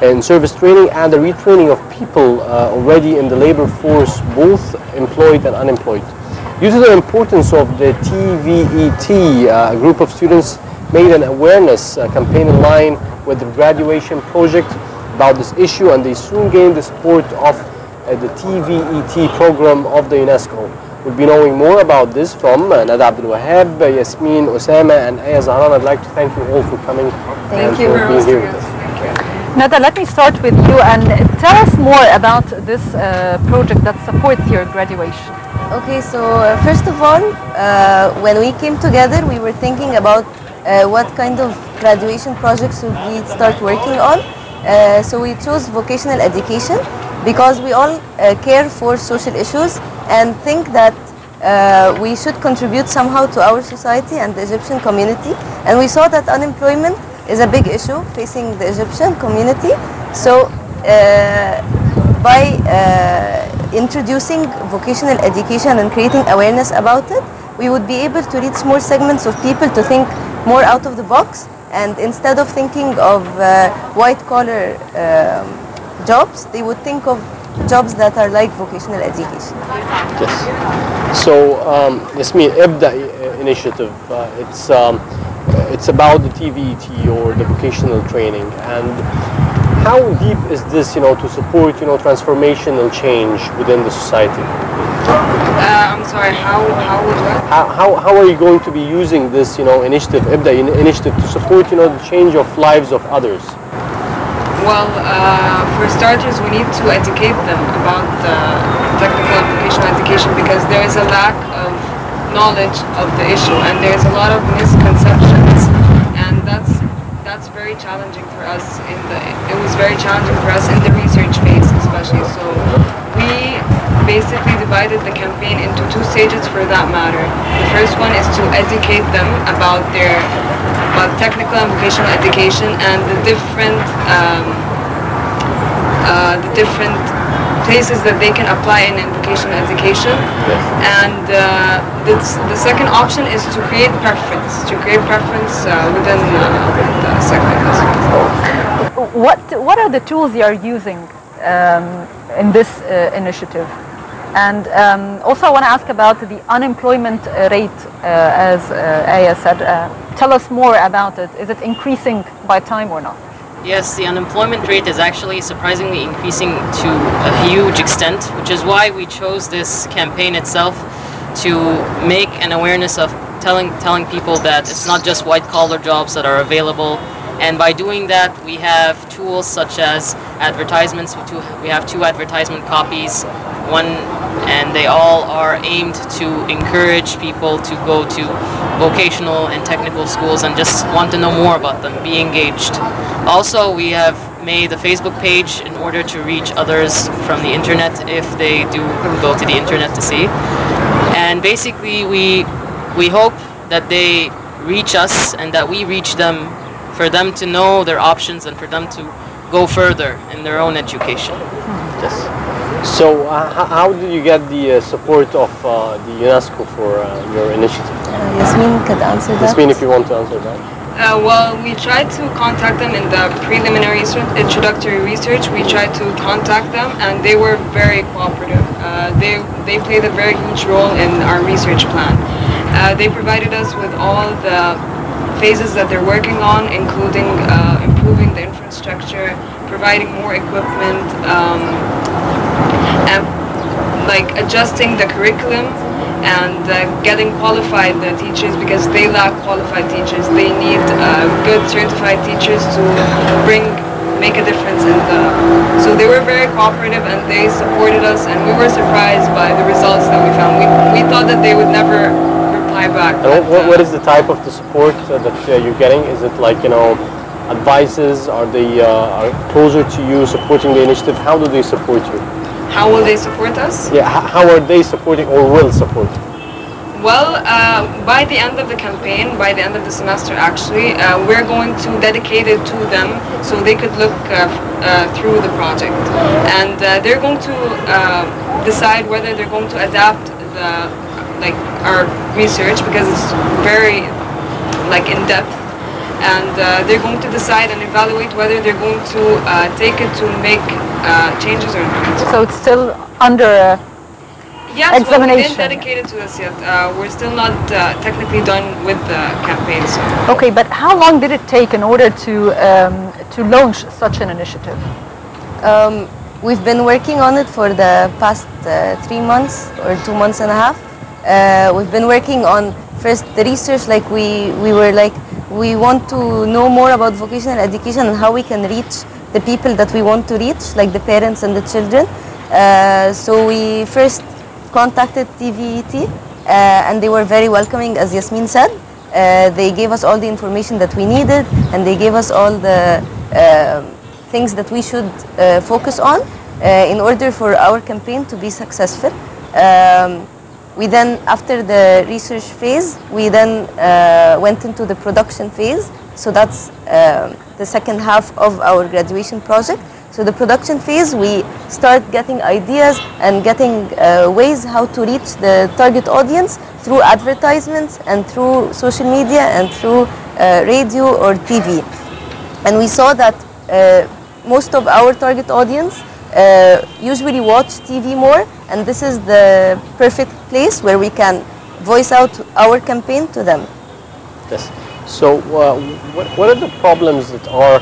in service training and the retraining of people already in the labor force, both employed and unemployed. Due to the importance of the TVET, a group of students made an awareness campaign in line with the graduation project about this issue, and they soon gained the support of the TVET program of the UNESCO. We'll be knowing more about this from Abdel, Wahab, Yasmin, Osama, and Aya Zahran. I'd like to thank you all for coming and for being here with us. Nada, let me start with you and tell us more about this project that supports your graduation. Okay, so first of all, when we came together, we were thinking about what kind of graduation projects would we start working on. So we chose vocational education because we all care for social issues and think that we should contribute somehow to our society and the Egyptian community. And we saw that unemployment is a big issue facing the Egyptian community. So by introducing vocational education and creating awareness about it, we would be able to reach more segments of people to think more out of the box, and instead of thinking of white-collar jobs, they would think of jobs that are like vocational education. Yes. So, Yasmin, Abdel initiative, it's about the TVET or the vocational training, and how deep is this, to support, transformational change within the society? I'm sorry, how would what? How are you going to be using this, initiative, Abdel initiative, to support, the change of lives of others? Well, for starters, we need to educate them about technical and vocational education, because there is a lack of knowledge of the issue and there is a lot of misconceptions, and that's very challenging for us. It was very challenging for us in the research phase, especially. So we basically divided the campaign into two stages for that matter. The first one is to educate them about technical and vocational education and the different places that they can apply in vocational education. Yes. And the second option is to create preference within the segment. What are the tools you are using in this initiative? And also I want to ask about the unemployment rate, as Aya said. Tell us more about it. Is it increasing by time or not? Yes, the unemployment rate is actually surprisingly increasing to a huge extent, which is why we chose this campaign itself, to make an awareness of telling people that it's not just white-collar jobs that are available. And by doing that, we have tools such as advertisements. We have 2 advertisement copies, and they all are aimed to encourage people to go to vocational and technical schools and just want to know more about them, be engaged. Also, we have made a Facebook page in order to reach others from the internet if they do go to the internet to see. And basically, we hope that they reach us and that we reach them, for them to know their options and for them to go further in their own education. Yes. So how did you get the support of the UNESCO for your initiative? Yasmin could answer that. Yasmin, if you want to answer that. Well, we tried to contact them in the preliminary introductory research. We tried to contact them and they were very cooperative. They played a very huge role in our research plan. They provided us with all the phases that they're working on, including improving the infrastructure, providing more equipment, and like adjusting the curriculum and getting qualified teachers, because they lack qualified teachers. They need good certified teachers to make a difference in the. So they were very cooperative and they supported us, and we were surprised by the results that we found. We thought that they would never reply back. And what is the type of the support that you're getting? Is it like, advices? Are they are closer to you, supporting the initiative? How do they support you? How will they support us? Yeah, how are they supporting or will support? Well, by the end of the campaign, by the end of the semester actually, we're going to dedicate it to them so they could look through the project. And they're going to decide whether they're going to adapt our research, because it's very in-depth. and they're going to decide and evaluate whether they're going to take it to make changes or not. So it's still under Yes, well, we examination. didn't dedicate it to this yet. We're still not technically done with the campaign. So. Okay, but how long did it take in order to launch such an initiative? We've been working on it for the past 3 months or 2 months and a half. We've been working on first the research, like we were like, we want to know more about vocational education and how we can reach the people that we want to reach, like the parents and the children. So we first contacted TVET and they were very welcoming, as Yasmin said. They gave us all the information that we needed, and they gave us all the things that we should focus on in order for our campaign to be successful. We then, after the research phase, we then went into the production phase. So that's the second half of our graduation project. So the production phase, we start getting ideas and getting ways how to reach the target audience through advertisements and through social media and through radio or TV. And we saw that most of our target audience usually watch TV more, and this is the perfect place where we can voice out our campaign to them. Yes. So what are the problems that are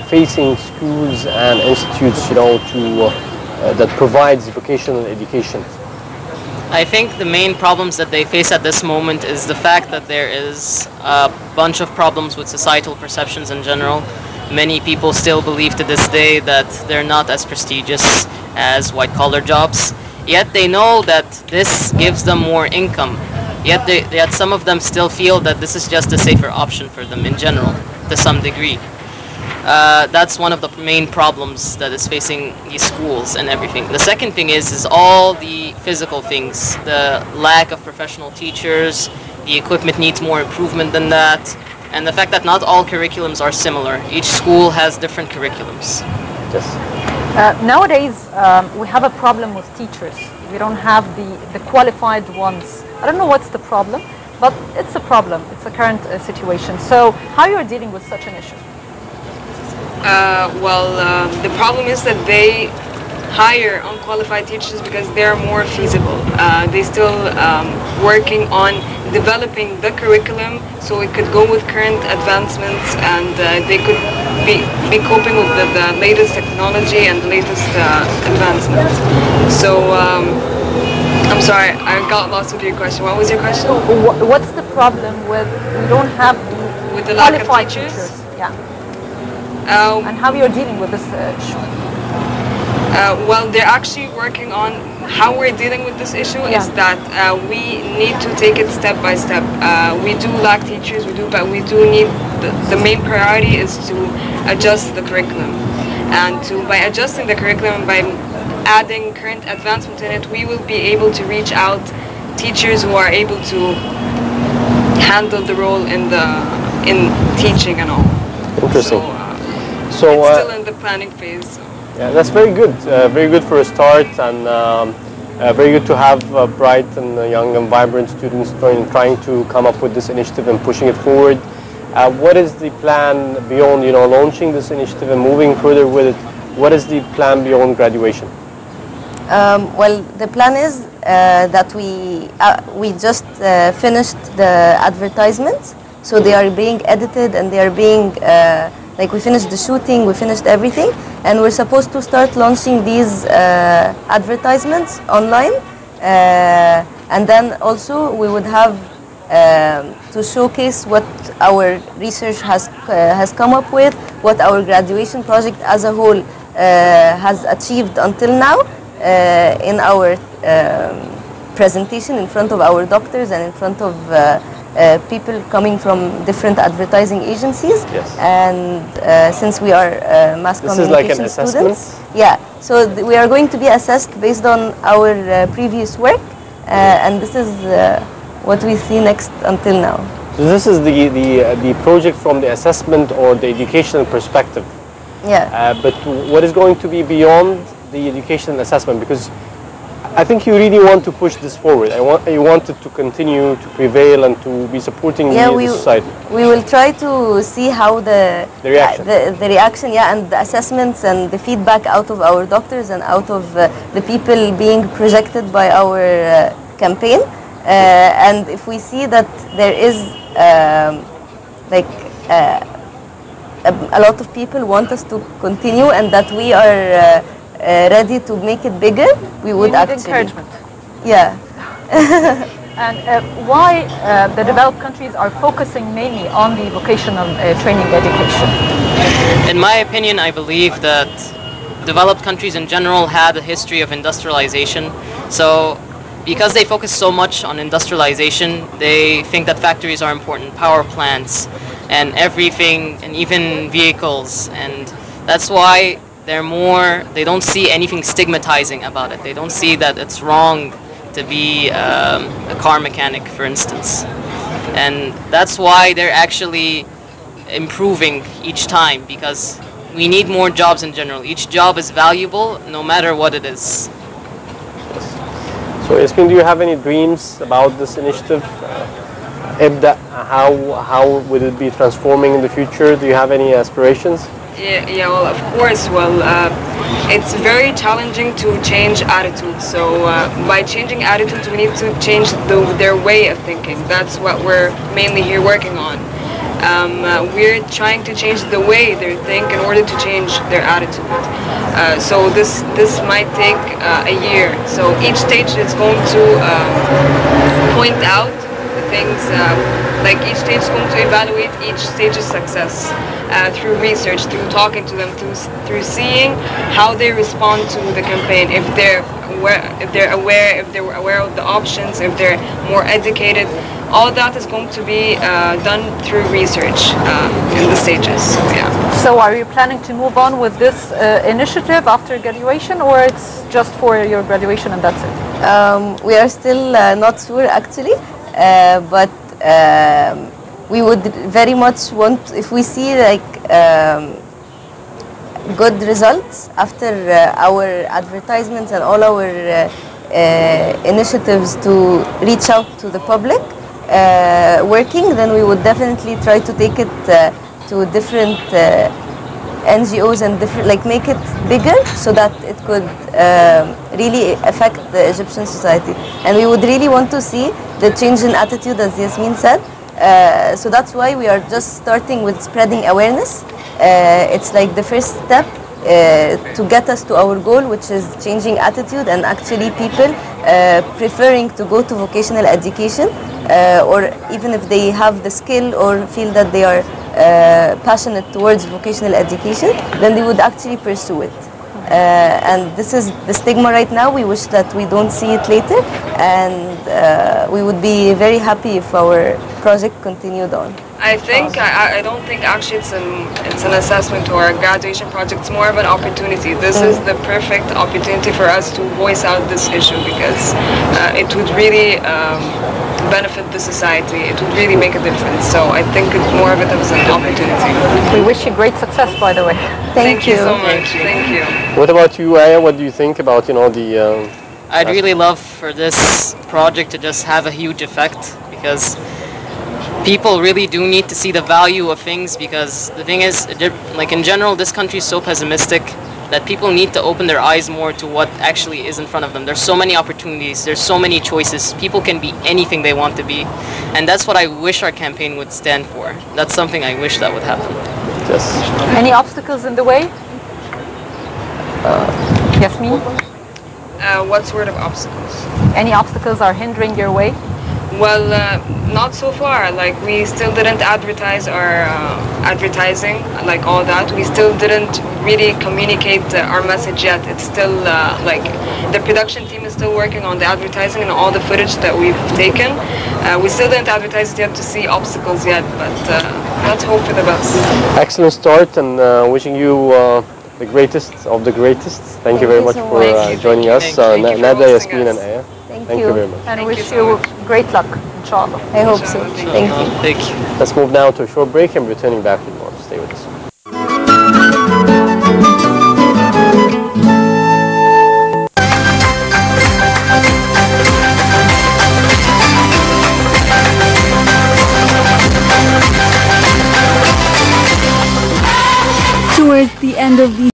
facing schools and institutes, you know, that provides vocational education? I think the main problems that they face at this moment is the fact that there is a bunch of problems with societal perceptions in general. Many people still believe to this day that they're not as prestigious as white-collar jobs, yet they know that this gives them more income. Yet some of them still feel that this is just a safer option for them in general, to some degree. That's one of the main problems that is facing these schools and everything. The second thing is all the physical things. The lack of professional teachers, the equipment needs more improvement than that, and the fact that not all curriculums are similar. Each school has different curriculums. Yes. Nowadays, we have a problem with teachers. We don't have the qualified ones. I don't know what's the problem, but it's a problem. It's a current situation. So how you're dealing with such an issue? The problem is that they hire unqualified teachers because they're more feasible. They're still working on developing the curriculum so it could go with current advancements, and they could be coping with the latest technology and the latest advancements. So I'm sorry, I got lost with your question. What was your question? What's the problem with we don't have With the lack of qualified teachers? Yeah. And how you're dealing with this issue? Well, they're actually working on how we're dealing with this issue. Is that we need to take it step by step. We do lack teachers, but we do need, the main priority is to adjust the curriculum. And by adjusting the curriculum, by adding current advancement in it, we will be able to reach out teachers who are able to handle the role in teaching and all. Interesting. So it's still in the planning phase. So. Yeah, that's very good. Very good for a start, and very good to have bright and young and vibrant students trying to come up with this initiative and pushing it forward. What is the plan beyond, you know, launching this initiative and moving further with it? What is the plan beyond graduation? Well, the plan is that we just finished the advertisements, so they are being edited and they are being like, we finished the shooting, we finished everything, and we're supposed to start launching these advertisements online, and then also we would have to showcase what our research has come up with, what our graduation project as a whole has achieved until now in our presentation in front of our doctors and in front of people coming from different advertising agencies. Yes. And since we are mass this is communication like an assessment? students, yeah. So we are going to be assessed based on our previous work, and this is what we see next until now. So this is the project from the assessment or the educational perspective. Yeah. But what is going to be beyond the educational assessment? Because I think you really want to push this forward. You want it to continue to prevail and to be supporting the society. We will try to see how the reaction, and the assessments and the feedback out of our doctors and out of the people being projected by our campaign. And if we see that there is a lot of people want us to continue and that we are ready to make it bigger, we would actually. Encouragement. Yeah. And why the developed countries are focusing mainly on the vocational training education? In my opinion, I believe that developed countries in general had a history of industrialization. So because they focus so much on industrialization, they think that factories are important, power plants and everything, and even vehicles. And that's why they don't see anything stigmatizing about it. They don't see that it's wrong to be a car mechanic, for instance. And that's why they're actually improving each time, because we need more jobs in general. Each job is valuable, no matter what it is. So Yasmin, do you have any dreams about this initiative? Abdel, how will it be transforming in the future? Do you have any aspirations? Yeah, well, of course. Well, it's very challenging to change attitudes. So by changing attitudes, we need to change their way of thinking. That's what we're mainly here working on. We're trying to change the way they think in order to change their attitude. So this might take a year. So each stage is going to point out the things, like each stage is going to evaluate each stage's success through research, through talking to them, through seeing how they respond to the campaign, if they're aware of the options, if they're more educated. All that is going to be done through research in the stages. So, yeah. So are you planning to move on with this initiative after graduation, or it's just for your graduation and that's it? We are still not sure actually, but we would very much want, if we see like good results after our advertisements and all our initiatives to reach out to the public working, then we would definitely try to take it to different NGOs and different, like make it bigger so that it could really affect the Egyptian society. And we would really want to see the change in attitude, as Yasmin said. So that's why we are just starting with spreading awareness. It's like the first step to get us to our goal, which is changing attitude and actually people preferring to go to vocational education, or even if they have the skill or feel that they are passionate towards vocational education, then they would actually pursue it. And this is the stigma right now. We wish that we don't see it later, and we would be very happy if our project continued on. I think I don't think actually it's an assessment or a graduation project. It's more of an opportunity. This is the perfect opportunity for us to voice out this issue, because it would really benefit the society. It would really make a difference. So I think it's more of it as an opportunity. We wish you great success, by the way. Thank you so much. Thank you. What about you, Aya? What do you think about the? I'd really love for this project to just have a huge effect, because people really do need to see the value of things, because the thing is, like in general, this country is so pessimistic that people need to open their eyes more to what actually is in front of them. There's so many opportunities, there's so many choices, people can be anything they want to be, and that's what I wish our campaign would stand for. That's something I wish that would happen. Yes. Any obstacles in the way? Yasmin? What sort of obstacles? Any obstacles are hindering your way? Well, not so far. Like, we still didn't advertise our advertising, like all that. We still didn't really communicate our message yet. It's still like the production team is still working on the advertising and all the footage that we've taken. We still didn't advertise it yet to see obstacles yet, but let's hope for the best. Excellent start, and wishing you the greatest of the greatest. Thank you very much for joining us, Nada, Yasmin, and Aya. Thank you very much. And wish you great luck, inshallah. I hope so. Thank you. Thank you. Let's move now to a short break and returning back with more. Stay with us. end of the